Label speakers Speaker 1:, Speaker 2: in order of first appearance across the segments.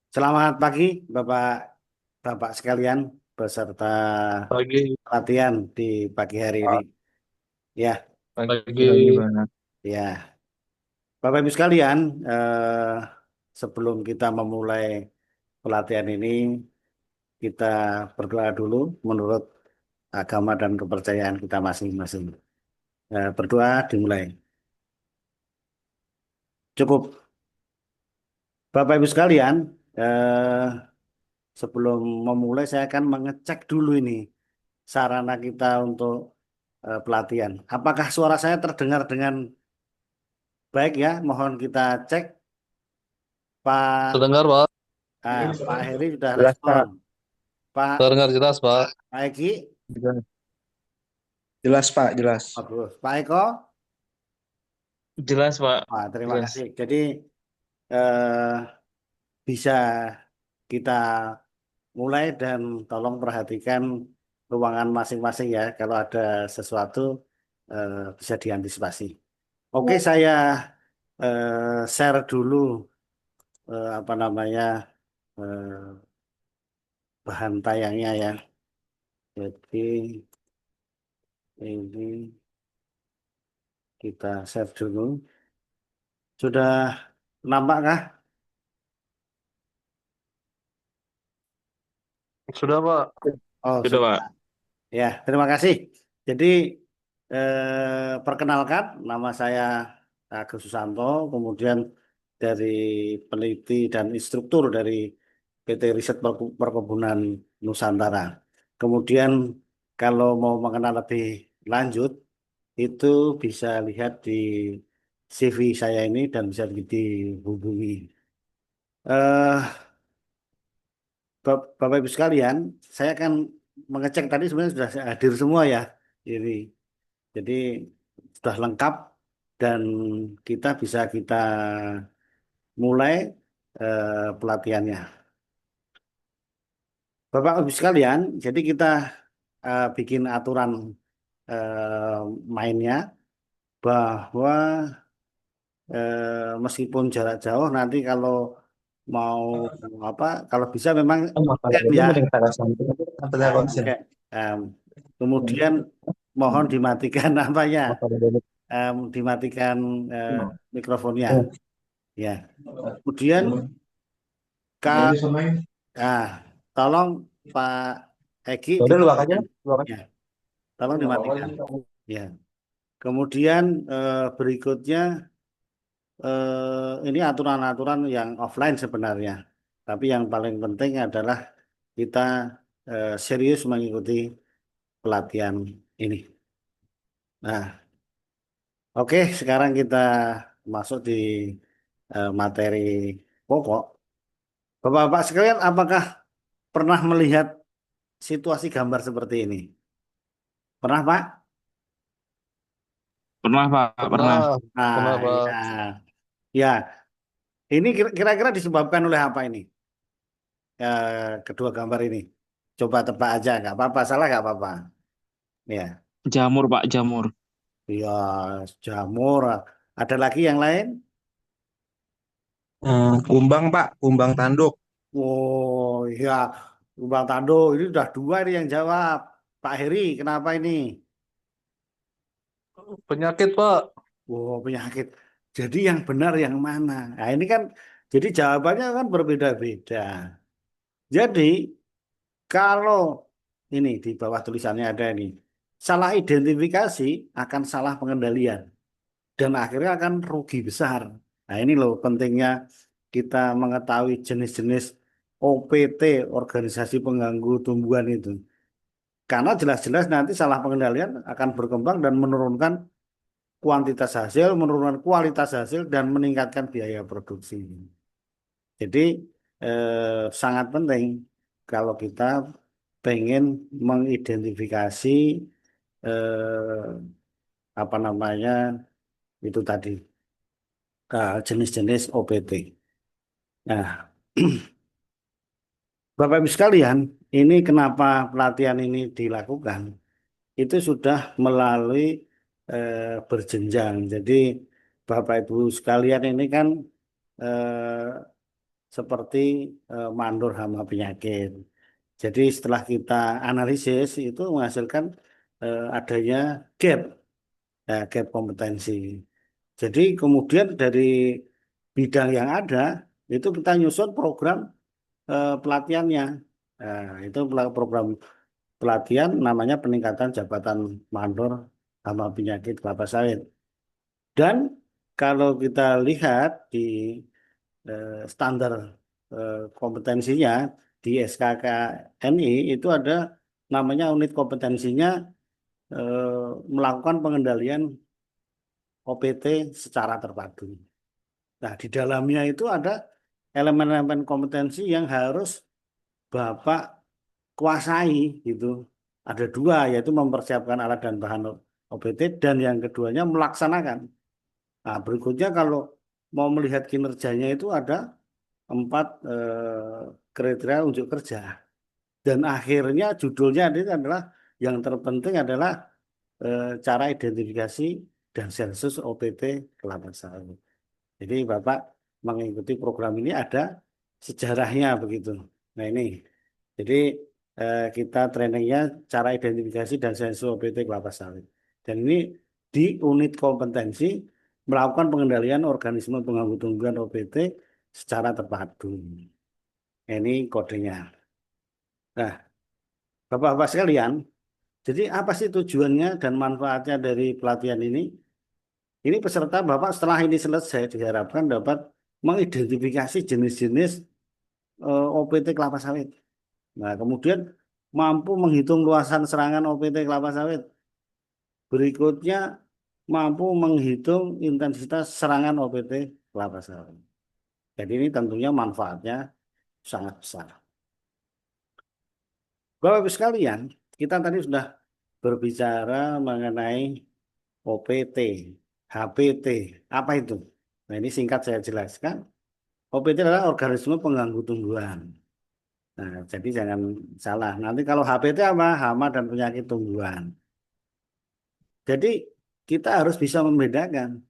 Speaker 1: Selamat pagi, Bapak, Bapak sekalian, beserta
Speaker 2: Pagi,
Speaker 1: latihan di pagi hari ini. Ya,
Speaker 2: pagi,
Speaker 3: Pagi banget.
Speaker 1: ya, Bapak Ibu sekalian, sebelum kita memulai pelatihan ini, kita berdoa dulu menurut agama dan kepercayaan kita masing-masing. Berdoa dimulai. Cukup, Bapak Ibu sekalian, sebelum memulai saya akan mengecek dulu ini sarana kita untuk pelatihan. Apakah suara saya terdengar dengan baik ya? Mohon kita cek. Pak
Speaker 2: terdengar Pak?
Speaker 1: Pak Heri sudah
Speaker 3: Jelas
Speaker 1: respon.
Speaker 3: Pak.
Speaker 1: Pak
Speaker 2: Terdengar jelas Pak?
Speaker 1: Eki
Speaker 3: Jelas, jelas Pak, jelas.
Speaker 1: bagus. Pak Eko,
Speaker 2: Jelas Pak.
Speaker 1: wah, terima
Speaker 2: Jelas.
Speaker 1: kasih. Jadi eh, bisa kita mulai dan tolong perhatikan ruangan masing-masing ya. Kalau ada sesuatu bisa diantisipasi. Oke, saya share dulu apa namanya eh, bahan tayangnya ya. Jadi ini kita save dulu. Sudah nampak kah?
Speaker 2: Sudah Pak?
Speaker 1: Oh,
Speaker 2: Sudah
Speaker 1: sudah.
Speaker 2: Pak.
Speaker 1: Ya, terima kasih. Jadi perkenalkan nama saya Agus Susanto, kemudian dari peneliti dan instruktur dari PT Riset Perkebunan Nusantara. Kemudian kalau mau mengenal lebih lanjut, itu bisa lihat di CV saya ini dan bisa dihubungi. Eh, Bapak Ibu sekalian, saya akan mengecek tadi sebenarnya sudah hadir semua ya. Jadi sudah lengkap dan kita mulai pelatihannya. Bapak Ibu sekalian, jadi kita bikin aturan eh, mainnya bahwa meskipun jarak jauh nanti kalau mau apa, kalau bisa memang
Speaker 3: Makanan
Speaker 1: scan
Speaker 3: ini
Speaker 1: ya.
Speaker 3: mending kita kasih apa
Speaker 1: Nah,
Speaker 3: konsen.
Speaker 1: oke. Em, kemudian mohon dimatikan apanya,
Speaker 3: Makanan ini.
Speaker 1: dimatikan eh, mikrofonnya.
Speaker 3: Oh,
Speaker 1: Ya. Kemudian
Speaker 3: ini
Speaker 1: Kak,
Speaker 3: samain.
Speaker 1: ah, tolong Pak Egi
Speaker 3: Udah luak aja,
Speaker 1: dimatikan.
Speaker 3: luak aja.
Speaker 1: Ya, tolong
Speaker 3: Nggak apa-apa
Speaker 1: dimatikan.
Speaker 3: sih kamu.
Speaker 1: Ya. Kemudian berikutnya ini aturan-aturan yang offline sebenarnya. Tapi yang paling penting adalah kita serius mengikuti pelatihan ini. Nah, oke, sekarang kita masuk di materi pokok. Bapak-bapak sekalian, apakah pernah melihat situasi gambar seperti ini? Pernah, Pak?
Speaker 4: Pernah Pak, pernah.
Speaker 2: Pernah. Pernah
Speaker 1: Nah,
Speaker 2: Pak.
Speaker 1: ya, ya. Ini kira-kira disebabkan oleh apa ini? Kedua gambar ini. Coba tebak aja, nggak apa-apa. Salah nggak apa-apa. Ya,
Speaker 4: Jamur Pak, jamur.
Speaker 1: ya, jamur. Ada lagi yang lain?
Speaker 3: Kumbang Pak, kumbang tanduk.
Speaker 1: Oh, ya, Bang Tando, ini udah dua nih yang jawab. Pak Heri, kenapa ini?
Speaker 2: Penyakit Pak.
Speaker 1: Oh, penyakit. Jadi yang benar yang mana? Nah, ini kan, jadi jawabannya kan berbeda-beda. Jadi, kalau ini di bawah tulisannya ada ini, salah identifikasi akan salah pengendalian. Dan akhirnya akan rugi besar. Nah, ini loh pentingnya kita mengetahui jenis-jenis OPT, organisasi pengganggu tumbuhan itu. Karena jelas-jelas nanti salah pengendalian akan berkembang dan menurunkan kuantitas hasil, menurunkan kualitas hasil, dan meningkatkan biaya produksi. Jadi sangat penting kalau kita pengen mengidentifikasi apa namanya itu tadi jenis-jenis OPT. Nah, Bapak Ibu sekalian, ini kenapa pelatihan ini dilakukan? Itu sudah melalui berjenjang. Jadi Bapak Ibu sekalian ini kan eh, seperti mandor hama penyakit. Jadi setelah kita analisis itu menghasilkan adanya gap, gap kompetensi. Jadi kemudian dari bidang yang ada itu kita nyusun program pelatihannya. Nah, itu program pelatihan namanya peningkatan jabatan mandor hama penyakit kelapa sawit. Dan kalau kita lihat di standar kompetensinya di SKKNI itu ada namanya unit kompetensinya melakukan pengendalian OPT secara terpadu. Nah, di dalamnya itu ada elemen-elemen kompetensi yang harus Bapak kuasai gitu. Ada dua, yaitu mempersiapkan alat dan bahan OPT dan yang keduanya melaksanakan. Nah, berikutnya kalau mau melihat kinerjanya itu ada 4 kriteria unjuk kerja. Dan akhirnya judulnya itu adalah yang terpenting adalah cara identifikasi dan sensus OPT kelapa sawit. Jadi Bapak mengikuti program ini ada sejarahnya begitu. Nah ini, jadi kita trainingnya cara identifikasi dan sensus OPT kelapa sawit. Dan ini di unit kompetensi melakukan pengendalian organisme pengganggu tumbuhan OPT secara terpadu. Ini kodenya. Nah, Bapak-Bapak sekalian, jadi apa sih tujuannya dan manfaatnya dari pelatihan ini? Ini peserta Bapak setelah ini selesai diharapkan dapat mengidentifikasi jenis-jenis OPT kelapa sawit. Nah, kemudian mampu menghitung luasan serangan OPT kelapa sawit. Berikutnya mampu menghitung intensitas serangan OPT kelapa sawit. Jadi ini tentunya manfaatnya sangat besar. Bapak-Ibu sekalian, kita tadi sudah berbicara mengenai OPT, HPT. Apa itu? Nah, ini singkat saya jelaskan. OPT adalah organisme pengganggu tumbuhan. Nah, jadi jangan salah. Nanti kalau HPT apa? Hama dan penyakit tumbuhan. Jadi kita harus bisa membedakan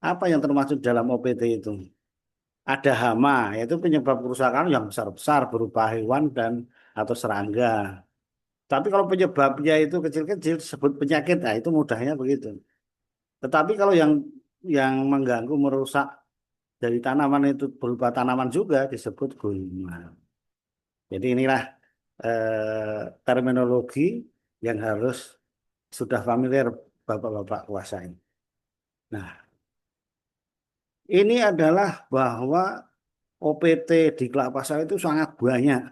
Speaker 1: apa yang termasuk dalam OPT itu. Ada hama, yaitu penyebab kerusakan yang besar-besar berupa hewan dan atau serangga. Tapi kalau penyebabnya itu kecil-kecil disebut penyakit, nah itu mudahnya begitu. Tetapi kalau yang mengganggu merusak dari tanaman itu berupa tanaman juga disebut gulma. Jadi inilah terminologi yang harus sudah familiar Bapak-bapak kuasai. Nah, ini adalah bahwa OPT di kelapa sawit itu sangat banyak.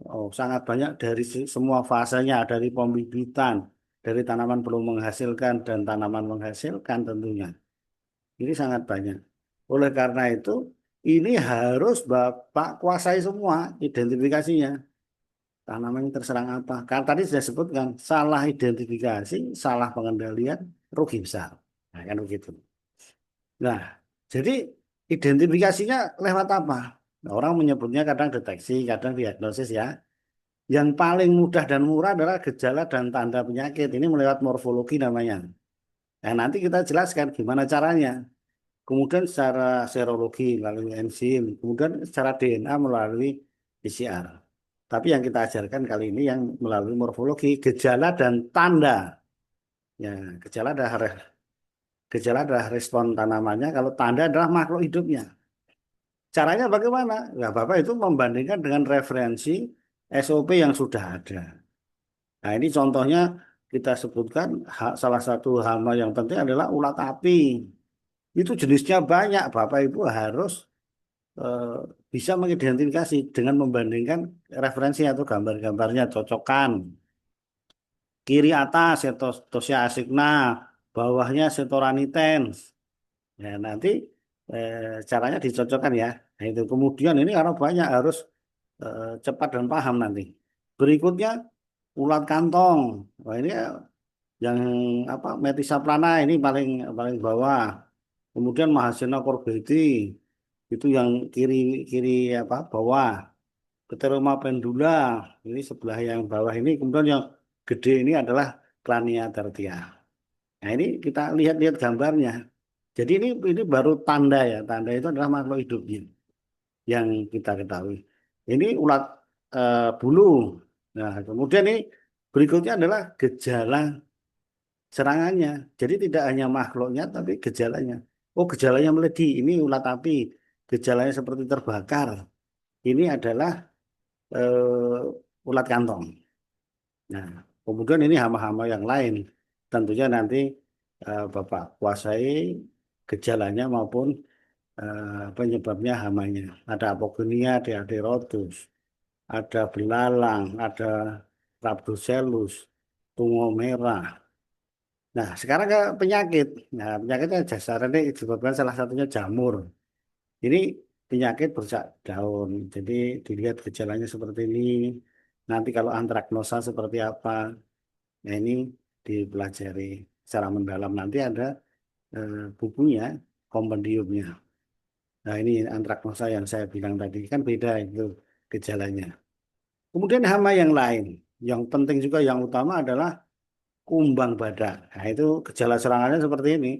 Speaker 1: Oh, sangat banyak dari semua fasenya, dari pembibitan, dari tanaman belum menghasilkan dan tanaman menghasilkan tentunya. Ini sangat banyak. Oleh karena itu, ini harus Bapak kuasai semua identifikasinya. Tanaman yang terserang apa? Karena tadi sudah sebutkan, salah identifikasi, salah pengendalian, rugi besar. Nah, kan begitu. Nah, jadi identifikasinya lewat apa? Nah, orang menyebutnya kadang deteksi, kadang diagnosis ya. Yang paling mudah dan murah adalah gejala dan tanda penyakit. Ini melewat morfologi namanya. Nah, nanti kita jelaskan gimana caranya. Kemudian secara serologi melalui enzim, kemudian secara DNA melalui PCR. Tapi yang kita ajarkan kali ini yang melalui morfologi, gejala dan tanda. Ya, gejala adalah respon tanamannya, kalau tanda adalah makhluk hidupnya. Caranya bagaimana? Ya, Bapak itu membandingkan dengan referensi SOP yang sudah ada. Nah, ini contohnya kita sebutkan salah satu hama yang penting adalah ulat api. Itu jenisnya banyak, Bapak Ibu harus eh, bisa mengidentifikasi dengan membandingkan referensi atau gambar-gambarnya, cocokkan. Kiri atas Setosia asigna, bawahnya Setoranitens. Ya, nanti caranya dicocokkan ya. Nah, itu kemudian ini karena banyak harus cepat dan paham nanti. Berikutnya ulat kantong. Wah, ini yang apa Metisaplana ini paling paling bawah. Kemudian Mahasina corbeti itu yang kiri kiri apa bawah. Pteroma pendula ini sebelah yang bawah ini. Kemudian yang gede ini adalah Clania tertia. Nah ini kita lihat-lihat gambarnya. Jadi ini baru tanda ya. Tanda itu adalah makhluk hidupnya. yang kita ketahui. Ini ulat bulu. Nah, kemudian ini berikutnya adalah gejala serangannya. Jadi tidak hanya makhluknya, tapi gejalanya. Oh, gejalanya meledi. Ini ulat api. Gejalanya seperti terbakar. Ini adalah ulat kantong. Nah, kemudian ini hama-hama yang lain. Tentunya nanti Bapak kuasai gejalanya maupun penyebabnya hamanya. Ada apogonia, ada aderotus, ada belalang, ada rhabdocelus, tungo merah. Nah, sekarang ke penyakit. Nah, penyakitnya dasar ini disebabkan salah satunya jamur. Ini penyakit bercak daun. Jadi dilihat gejalanya seperti ini. Nanti kalau antraknosa seperti apa? Nah, ini dipelajari secara mendalam. Nanti ada bukunya, kompendiumnya. Nah, ini antraknosa yang saya bilang tadi. Kan beda itu gejalanya. Kemudian hama yang lain. Yang penting juga yang utama adalah kumbang badak. Nah, itu gejala serangannya seperti ini.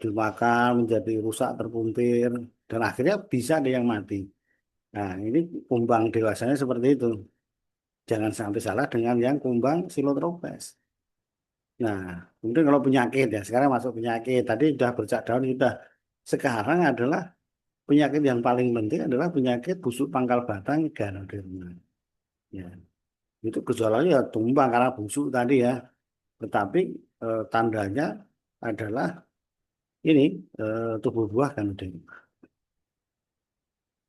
Speaker 1: Dimakan menjadi rusak terpuntir dan akhirnya bisa ada yang mati. Nah, ini kumbang dewasanya seperti itu. Jangan sampai salah dengan yang kumbang silotropes. Nah, kemudian kalau penyakit ya, sekarang masuk penyakit. Tadi sudah bercak daun sudah. Sekarang adalah penyakit yang paling penting adalah penyakit busuk pangkal batang Ganoderma. Ya, itu gejalanya ya tumbang karena busuk tadi ya. Tetapi tandanya adalah ini tubuh buah Ganoderma.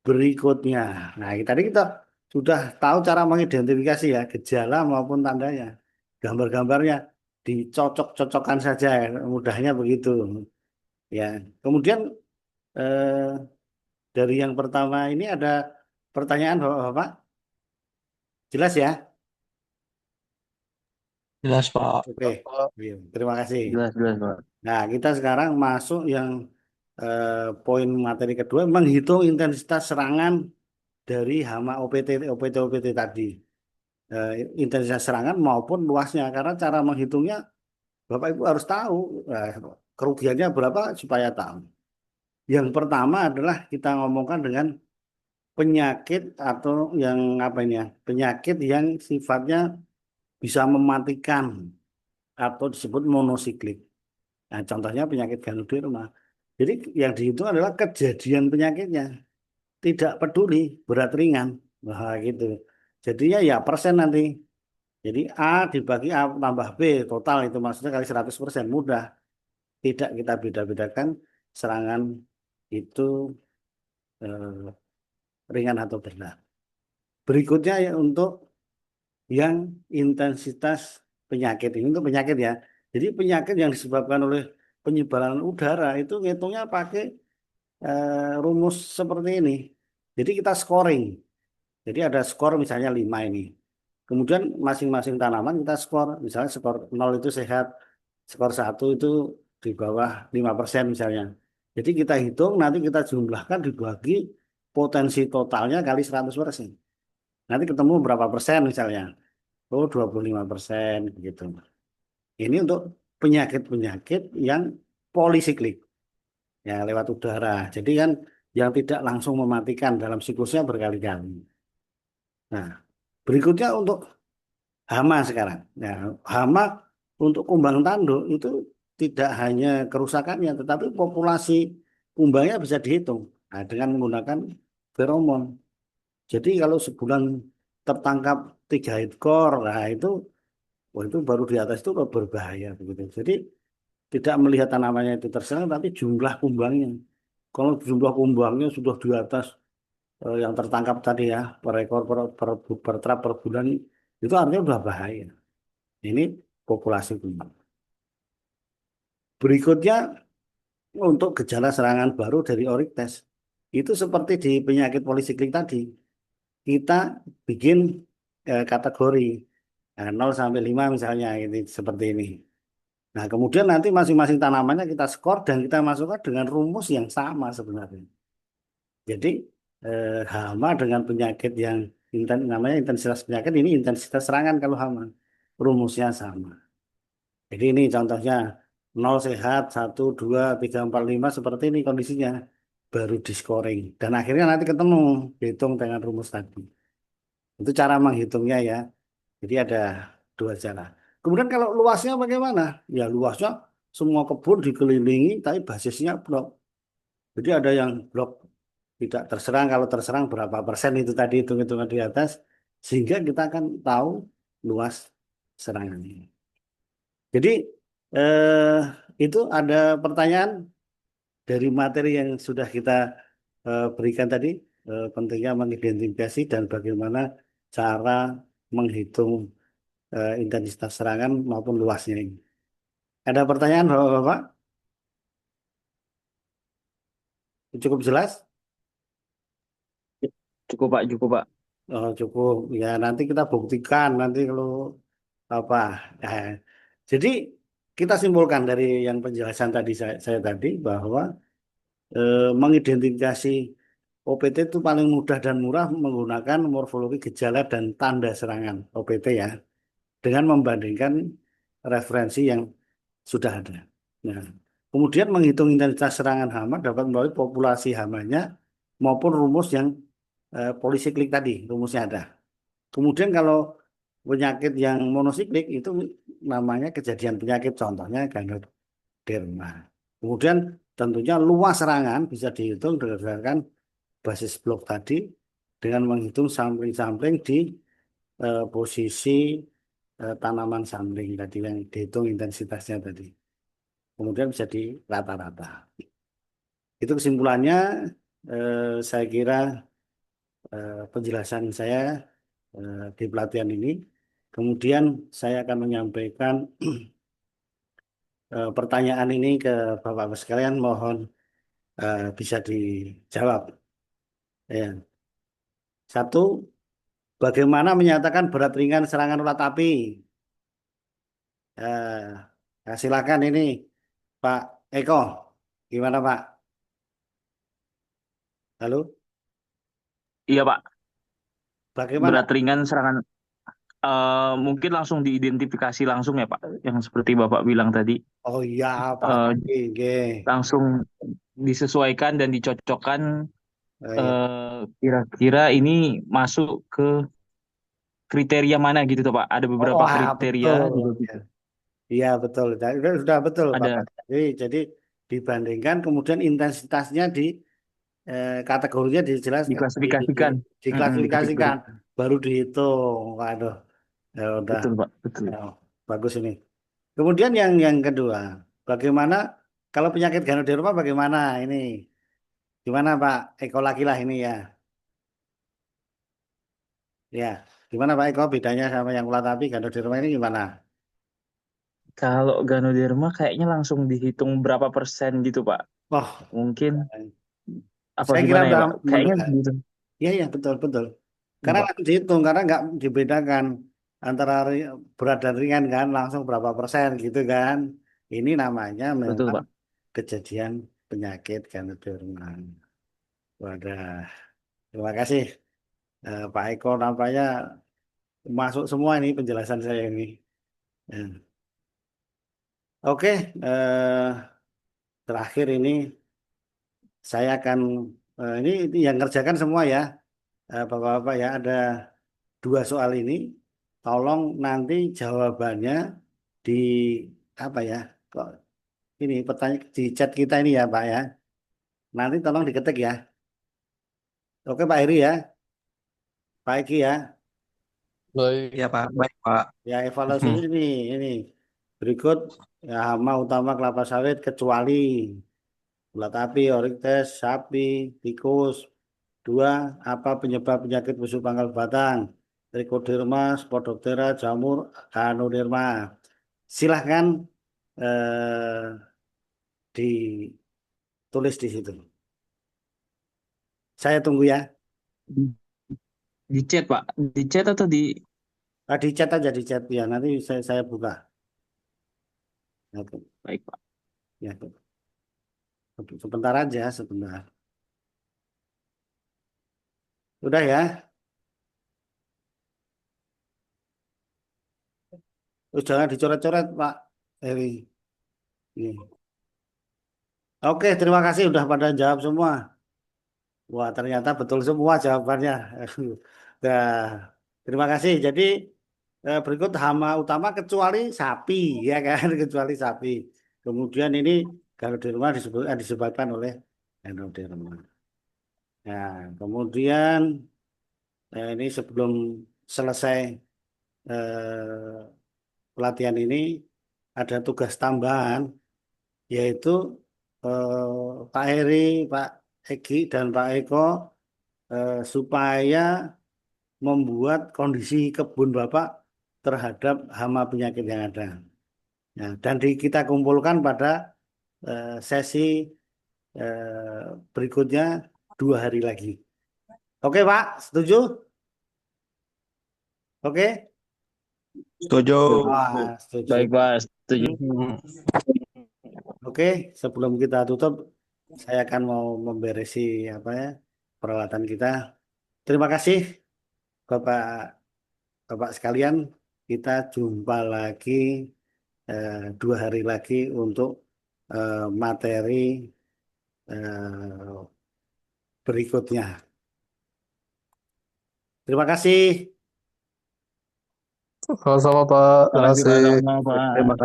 Speaker 1: Berikutnya, nah tadi kita sudah tahu cara mengidentifikasi ya gejala maupun tandanya. Gambar-gambarnya dicocok-cocokkan saja, ya, mudahnya begitu. Ya, kemudian eh, dari yang pertama ini ada pertanyaan Bapak-Bapak, jelas ya?
Speaker 4: Jelas, Pak.
Speaker 1: Oke, iya, terima kasih.
Speaker 3: Jelas, jelas, Pak.
Speaker 1: Nah, kita sekarang masuk yang poin materi kedua, menghitung intensitas serangan dari hama OPT tadi. Eh, Intensitas serangan maupun luasnya, karena cara menghitungnya Bapak Ibu harus tahu kerugiannya berapa supaya tahu. Yang pertama adalah kita ngomongkan dengan penyakit atau yang apa ini ya, penyakit yang sifatnya bisa mematikan atau disebut monosiklik. Nah, contohnya penyakit Ganoderma. Jadi yang dihitung adalah kejadian penyakitnya, tidak peduli berat ringan. Wah, gitu. Jadinya ya persen nanti. Jadi A dibagi A tambah B total itu maksudnya kali 100% mudah. Tidak kita beda-bedakan serangan itu eh, ringan atau berat. Berikutnya ya untuk yang intensitas penyakit ini untuk penyakit ya. Jadi penyakit yang disebabkan oleh penyebaran udara itu ngitungnya pakai rumus seperti ini. Jadi kita scoring. Jadi ada skor misalnya 5 ini. Kemudian masing-masing tanaman kita skor. Misalnya skor 0 itu sehat, skor 1 itu di bawah 5% misalnya. Jadi kita hitung, nanti kita jumlahkan dibagi potensi totalnya kali 100%. Nanti ketemu berapa persen misalnya. Oh, 25% gitu. Ini untuk penyakit-penyakit yang polisiklik, ya lewat udara. Jadi kan yang tidak langsung mematikan dalam siklusnya berkali-kali. Nah, berikutnya untuk hama sekarang. Ya, hama untuk kumbang tanduk itu tidak hanya kerusakannya, tetapi populasi kumbangnya bisa dihitung dengan menggunakan feromon. Jadi kalau sebulan tertangkap 3 ekor, nah itu, wah itu baru di atas itu udah berbahaya begitu. Jadi tidak melihat tanamannya itu terserang, tapi jumlah kumbangnya. Kalau jumlah kumbangnya sudah di atas yang tertangkap tadi ya per ekor per trap per bulan itu artinya udah bahaya. Ini populasi kumbang. Berikutnya untuk gejala serangan baru dari Oryctes itu seperti di penyakit polisiklik tadi kita bikin kategori 0 sampai 5 misalnya ini seperti ini. Nah, kemudian nanti masing-masing tanamannya kita skor dan kita masukkan dengan rumus yang sama sebenarnya. Jadi hama dengan penyakit yang namanya intensitas penyakit ini intensitas serangan kalau hama. Rumusnya sama. Jadi ini contohnya 0 sehat, 1, 2, 3, 4, 5 seperti ini kondisinya. baru di scoring. Dan akhirnya nanti ketemu, dihitung dengan rumus tadi. Itu cara menghitungnya ya. Jadi ada dua cara. Kemudian kalau luasnya bagaimana? Ya luasnya semua kebun dikelilingi, tapi basisnya blok. Jadi ada yang blok tidak terserang, kalau terserang berapa persen itu tadi hitung-hitungan di atas, sehingga kita akan tahu luas serangannya. Jadi eh, itu ada pertanyaan dari materi yang sudah kita berikan tadi, pentingnya mengidentifikasi dan bagaimana cara menghitung intensitas serangan maupun luasnya ini. Ada pertanyaan Bapak-Bapak? Cukup jelas?
Speaker 4: Cukup Pak, cukup Pak.
Speaker 1: Oh, cukup. Ya, nanti kita buktikan nanti kalau apa. Eh, jadi kita simpulkan dari yang penjelasan tadi saya tadi bahwa mengidentifikasi OPT itu paling mudah dan murah menggunakan morfologi gejala dan tanda serangan OPT ya, dengan membandingkan referensi yang sudah ada. Nah, kemudian menghitung intensitas serangan hama dapat melalui populasi hamanya maupun rumus yang polisiklik tadi, rumusnya ada. Kemudian kalau penyakit yang monosiklik itu namanya kejadian penyakit, contohnya ganoderma. Kemudian tentunya luas serangan bisa dihitung berdasarkan basis blok tadi dengan menghitung sampling-sampling di posisi tanaman sampling tadi yang dihitung intensitasnya tadi. Kemudian bisa di rata-rata. Itu kesimpulannya, saya kira penjelasan saya di pelatihan ini. Kemudian saya akan menyampaikan pertanyaan ini ke Bapak-Bapak sekalian, mohon bisa dijawab. Ya. Satu, bagaimana menyatakan berat ringan serangan ulat api? Silakan ini Pak Eko, gimana Pak? Halo,
Speaker 4: Iya Pak,
Speaker 1: bagaimana?
Speaker 4: berat ringan serangan mungkin langsung diidentifikasi langsung ya Pak, yang seperti Bapak bilang tadi.
Speaker 1: Oh iya Pak,
Speaker 4: Eh,
Speaker 1: nggih.
Speaker 4: Langsung disesuaikan dan dicocokkan
Speaker 1: Iya.
Speaker 4: kira-kira ini masuk ke kriteria mana gitu tuh Pak. Ada
Speaker 1: Oh,
Speaker 4: beberapa kriteria
Speaker 1: betul.
Speaker 4: juga
Speaker 1: Ya.
Speaker 4: gitu.
Speaker 1: Iya betul. Sudah betul Pak.
Speaker 4: Ada,
Speaker 1: Jadi dibandingkan kemudian intensitasnya di kategorinya dijelaskan,
Speaker 4: diklasifikasikan.
Speaker 1: diklasifikasikan,
Speaker 4: Dikategorikan.
Speaker 1: baru dihitung. Waduh, ya udah.
Speaker 4: Betul Pak, betul.
Speaker 1: Ya, bagus ini. Kemudian yang kedua, bagaimana kalau penyakit Ganoderma bagaimana ini? Gimana Pak Eko lagi lah ini ya? Ya, gimana Pak Eko bedanya sama yang ulat api Ganoderma ini gimana?
Speaker 4: Kalau Ganoderma kayaknya langsung dihitung berapa persen gitu Pak.
Speaker 1: Oh,
Speaker 4: Mungkin apa
Speaker 1: saya kira
Speaker 4: gimana ya
Speaker 1: udah
Speaker 4: Pak? Kayaknya
Speaker 1: mudah.
Speaker 4: gitu.
Speaker 1: Iya, iya, betul, betul.
Speaker 4: Iya
Speaker 1: Karena
Speaker 4: Pak.
Speaker 1: langsung dihitung, karena nggak dibedakan antara berat dan ringan kan, langsung berapa persen gitu kan. Ini namanya
Speaker 4: Betul
Speaker 1: memang
Speaker 4: Pak.
Speaker 1: kejadian penyakit Ganoderma. Wadah, terima kasih Pak Eko, nampaknya masuk semua ini penjelasan saya ini. Ya. Oke, terakhir ini saya akan ini yang kerjakan semua ya, Bapak-bapak ya, ada dua soal ini. Tolong nanti jawabannya di apa ya? Kok ini pertanyaan di chat kita ini ya, Pak ya. Nanti tolong diketik ya. Oke, Pak Heri ya, Pak Eki ya.
Speaker 2: Baik.
Speaker 3: Ya Pak, baik Pak.
Speaker 1: Ya evaluasinya ini berikut ya, hama utama kelapa sawit kecuali ulat api, orites, sapi, tikus. Dua, apa penyebab penyakit busuk pangkal batang? Trichoderma, Spodoptera, jamur, Ganoderma. Silahkan ditulis di situ. Saya tunggu ya.
Speaker 4: Di, di chat Pak. Di chat atau di
Speaker 1: Di chat aja di chat ya. Nanti saya buka. Oke.
Speaker 4: baik Pak.
Speaker 1: Ya, sebentar aja, sebentar. Udah ya. Terus jangan dicoret-coret, Pak Heri. Ini. Oke, terima kasih udah pada jawab semua. Wah, ternyata betul semua jawabannya. Nah, terima kasih. Jadi berikut hama utama kecuali sapi, ya kan? Kecuali sapi. Kemudian ini Ganoderma disebabkan oleh Ganoderma. Nah, kemudian ini sebelum selesai eh, pelatihan ini ada tugas tambahan, yaitu Pak Heri, Pak Egi, dan Pak Eko supaya membuat kondisi kebun Bapak terhadap hama penyakit yang ada. Nah, dan kita kumpulkan pada sesi berikutnya 2 hari lagi. Oke, Pak, setuju? Oke?
Speaker 3: Setuju.
Speaker 1: Ah, setuju.
Speaker 4: Baik, Pak. Setuju.
Speaker 3: Hmm.
Speaker 1: Oke, sebelum kita tutup, saya akan mau memberesi apa ya peralatan kita. Terima kasih, Bapak Bapak sekalian. Kita jumpa lagi 2 hari lagi untuk materi eh, berikutnya. Terima kasih.
Speaker 2: Sama-sama Pak. Terima
Speaker 4: Terima kasih,
Speaker 2: kasih.
Speaker 4: Pak.
Speaker 3: Terima kasih.